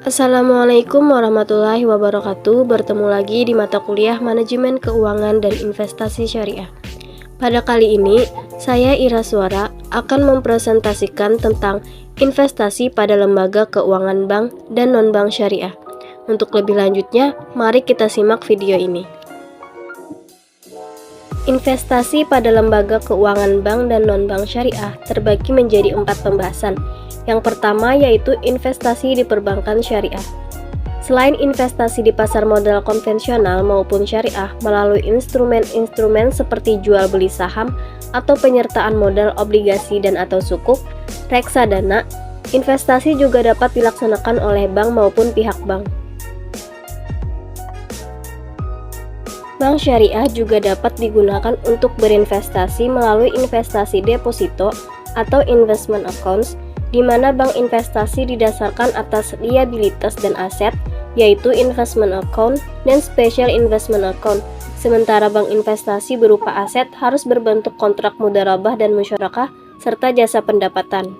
Assalamualaikum warahmatullahi wabarakatuh. Bertemu lagi di mata kuliah Manajemen Keuangan dan Investasi Syariah. Pada kali ini, saya Ira Suara akan mempresentasikan tentang investasi pada lembaga keuangan bank dan non-bank syariah. Untuk lebih lanjutnya, mari kita simak video ini. Investasi pada lembaga keuangan bank dan non-bank syariah terbagi menjadi 4 pembahasan. Yang pertama yaitu investasi di perbankan syariah. Selain investasi di pasar modal konvensional maupun syariah melalui instrumen-instrumen seperti jual beli saham atau penyertaan modal obligasi dan atau sukuk, reksadana, investasi juga dapat dilaksanakan oleh bank maupun pihak bank. Bank syariah juga dapat digunakan untuk berinvestasi melalui investasi deposito atau investment accounts, di mana bank investasi didasarkan atas liabilitas dan aset, yaitu investment account dan special investment account. Sementara bank investasi berupa aset harus berbentuk kontrak mudharabah dan musyarakah serta jasa pendapatan.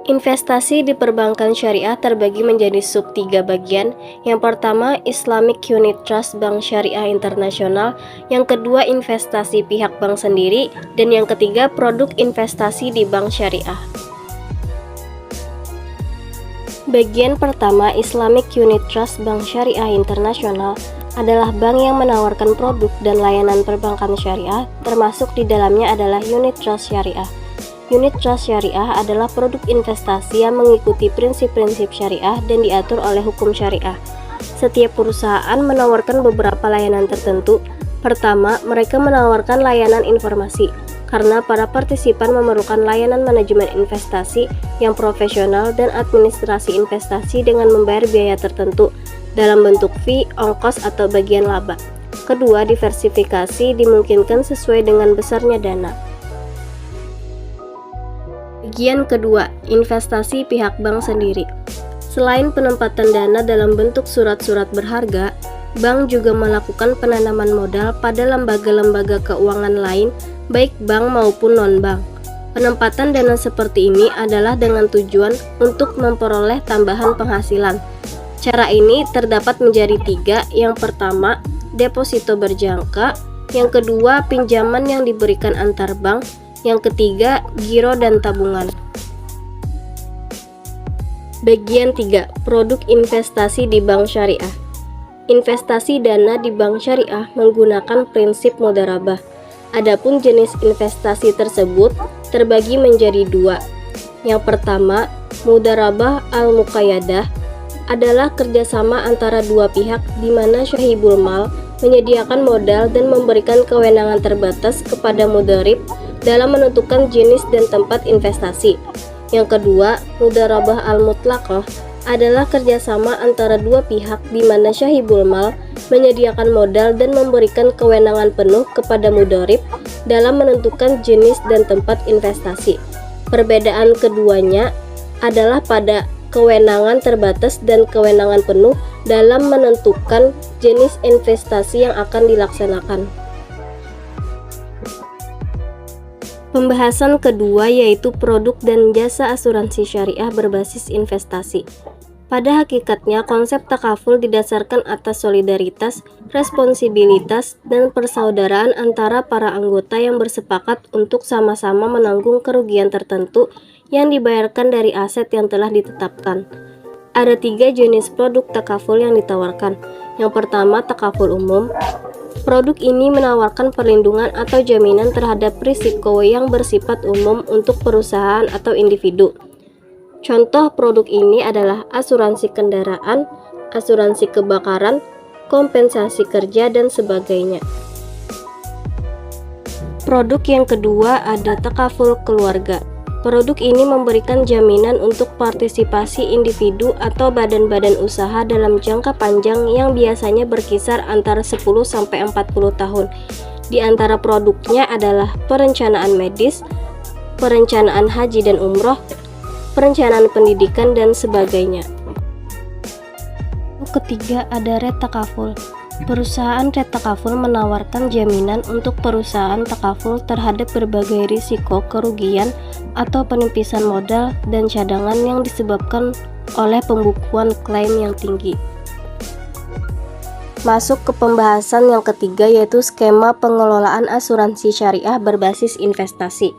Investasi di perbankan syariah terbagi menjadi sub 3 bagian. Yang pertama, Islamic Unit Trust Bank Syariah Internasional. Yang kedua, investasi pihak bank sendiri. Dan yang ketiga, produk investasi di bank syariah. Bagian pertama, Islamic Unit Trust Bank Syariah Internasional adalah bank yang menawarkan produk dan layanan perbankan syariah, termasuk di dalamnya adalah unit trust syariah. Unit trust syariah adalah produk investasi yang mengikuti prinsip-prinsip syariah dan diatur oleh hukum syariah. Setiap perusahaan menawarkan beberapa layanan tertentu. Pertama, mereka menawarkan layanan informasi, karena para partisipan memerlukan layanan manajemen investasi yang profesional dan administrasi investasi dengan membayar biaya tertentu dalam bentuk fee, ongkos, atau bagian laba. Kedua, diversifikasi dimungkinkan sesuai dengan besarnya dana. Bagian kedua, investasi pihak bank sendiri. Selain penempatan dana dalam bentuk surat-surat berharga, bank juga melakukan penanaman modal pada lembaga-lembaga keuangan lain, baik bank maupun non-bank. Penempatan dana seperti ini adalah dengan tujuan untuk memperoleh tambahan penghasilan. Cara ini terdapat menjadi 3. Yang pertama, deposito berjangka. Yang kedua, pinjaman yang diberikan antar bank. Yang ketiga, giro dan tabungan. Bagian 3. Produk investasi di bank syariah. Investasi dana di bank syariah menggunakan prinsip mudharabah. Adapun jenis investasi tersebut terbagi menjadi 2. Yang pertama, mudharabah al-muqayyadah adalah kerjasama antara dua pihak di mana syahibul mal menyediakan modal dan memberikan kewenangan terbatas kepada mudharib dalam menentukan jenis dan tempat investasi. Yang kedua, mudharabah al-mutlaqah adalah kerjasama antara dua pihak di mana syahibul mal menyediakan modal dan memberikan kewenangan penuh kepada mudharib dalam menentukan jenis dan tempat investasi. Perbedaan keduanya adalah pada kewenangan terbatas dan kewenangan penuh dalam menentukan jenis investasi yang akan dilaksanakan. Pembahasan kedua yaitu produk dan jasa asuransi syariah berbasis investasi. Pada hakikatnya, konsep takaful didasarkan atas solidaritas, responsibilitas, dan persaudaraan antara para anggota yang bersepakat untuk sama-sama menanggung kerugian tertentu yang dibayarkan dari aset yang telah ditetapkan. Ada 3 jenis produk takaful yang ditawarkan. Yang pertama, takaful umum. Produk ini menawarkan perlindungan atau jaminan terhadap risiko yang bersifat umum untuk perusahaan atau individu. Contoh produk ini adalah asuransi kendaraan, asuransi kebakaran, kompensasi kerja, dan sebagainya. Produk yang kedua ada takaful keluarga. Produk ini memberikan jaminan untuk partisipasi individu atau badan-badan usaha dalam jangka panjang yang biasanya berkisar antara 10-40 tahun. Di antara produknya adalah perencanaan medis, perencanaan haji dan umroh, perencanaan pendidikan, dan sebagainya. Ketiga ada red takaful. Perusahaan red takaful menawarkan jaminan untuk perusahaan takaful terhadap berbagai risiko kerugian atau penipisan modal dan cadangan yang disebabkan oleh pembukuan klaim yang tinggi. Masuk ke pembahasan yang ketiga, yaitu skema pengelolaan asuransi syariah berbasis investasi.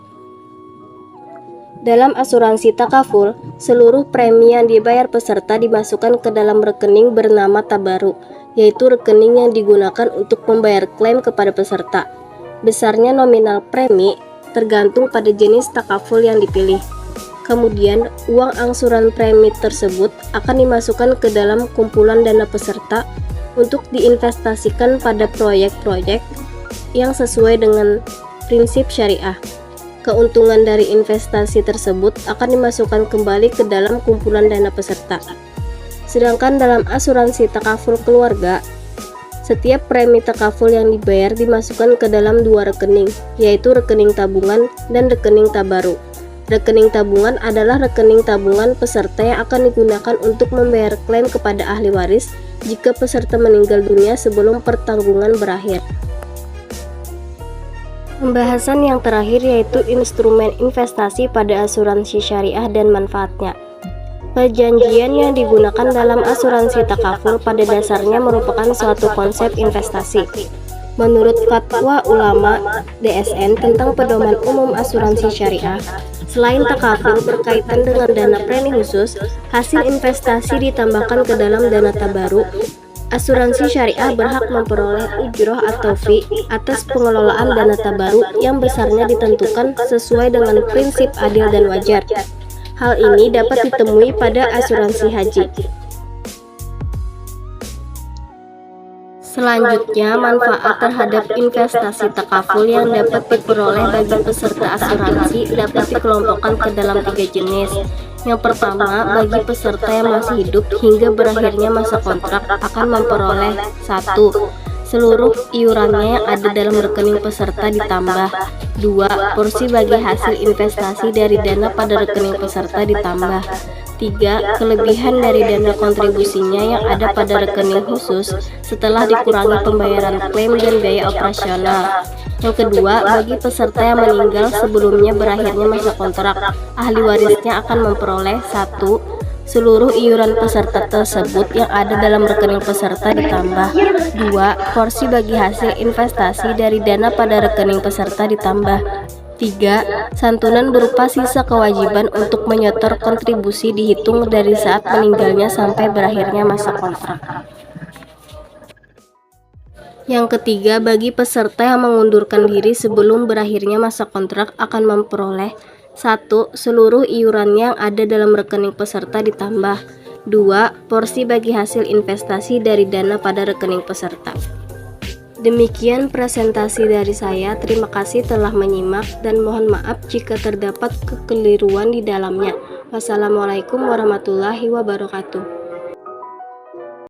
Dalam asuransi takaful, seluruh premi yang dibayar peserta dimasukkan ke dalam rekening bernama tabaruk, yaitu rekening yang digunakan untuk membayar klaim kepada peserta. Besarnya nominal premi tergantung pada jenis takaful yang dipilih. Kemudian, uang angsuran premi tersebut akan dimasukkan ke dalam kumpulan dana peserta untuk diinvestasikan pada proyek-proyek yang sesuai dengan prinsip syariah. Keuntungan dari investasi tersebut akan dimasukkan kembali ke dalam kumpulan dana peserta. Sedangkan dalam asuransi takaful keluarga, setiap premi takaful yang dibayar dimasukkan ke dalam dua rekening, yaitu rekening tabungan dan rekening tabaruk. Rekening tabungan adalah rekening tabungan peserta yang akan digunakan untuk membayar klaim kepada ahli waris jika peserta meninggal dunia sebelum pertanggungan berakhir. Pembahasan yang terakhir yaitu instrumen investasi pada asuransi syariah dan manfaatnya. Perjanjian yang digunakan dalam asuransi takaful pada dasarnya merupakan suatu konsep investasi. Menurut Fatwa Ulama DSN tentang pedoman umum asuransi syariah, selain takaful berkaitan dengan dana premi khusus, hasil investasi ditambahkan ke dalam dana tabaruk. Asuransi syariah berhak memperoleh ujroh atau fee atas pengelolaan dana tabaruk yang besarnya ditentukan sesuai dengan prinsip adil dan wajar. Hal ini dapat ditemui pada asuransi haji. Selanjutnya, manfaat terhadap investasi takaful yang dapat diperoleh bagi peserta asuransi dapat dikelompokkan ke dalam 3 jenis. Yang pertama, bagi peserta yang masih hidup hingga berakhirnya masa kontrak akan memperoleh 1. Seluruh iurannya yang ada dalam rekening peserta ditambah. 2. Porsi bagi hasil investasi dari dana pada rekening peserta ditambah. 3. Kelebihan dari dana kontribusinya yang ada pada rekening khusus setelah dikurangi pembayaran klaim dan biaya operasional. Yang kedua, bagi peserta yang meninggal sebelumnya berakhirnya masa kontrak, ahli warisnya akan memperoleh 1. Seluruh iuran peserta tersebut yang ada dalam rekening peserta ditambah. 2. Porsi bagi hasil investasi dari dana pada rekening peserta ditambah. 3. Santunan berupa sisa kewajiban untuk menyetor kontribusi dihitung dari saat meninggalnya sampai berakhirnya masa kontrak. Yang ketiga, bagi peserta yang mengundurkan diri sebelum berakhirnya masa kontrak akan memperoleh 1. Seluruh iuran yang ada dalam rekening peserta ditambah. 2. Porsi bagi hasil investasi dari dana pada rekening peserta. Demikian presentasi dari saya. Terima kasih telah menyimak dan mohon maaf jika terdapat kekeliruan di dalamnya. Wassalamualaikum warahmatullahi wabarakatuh.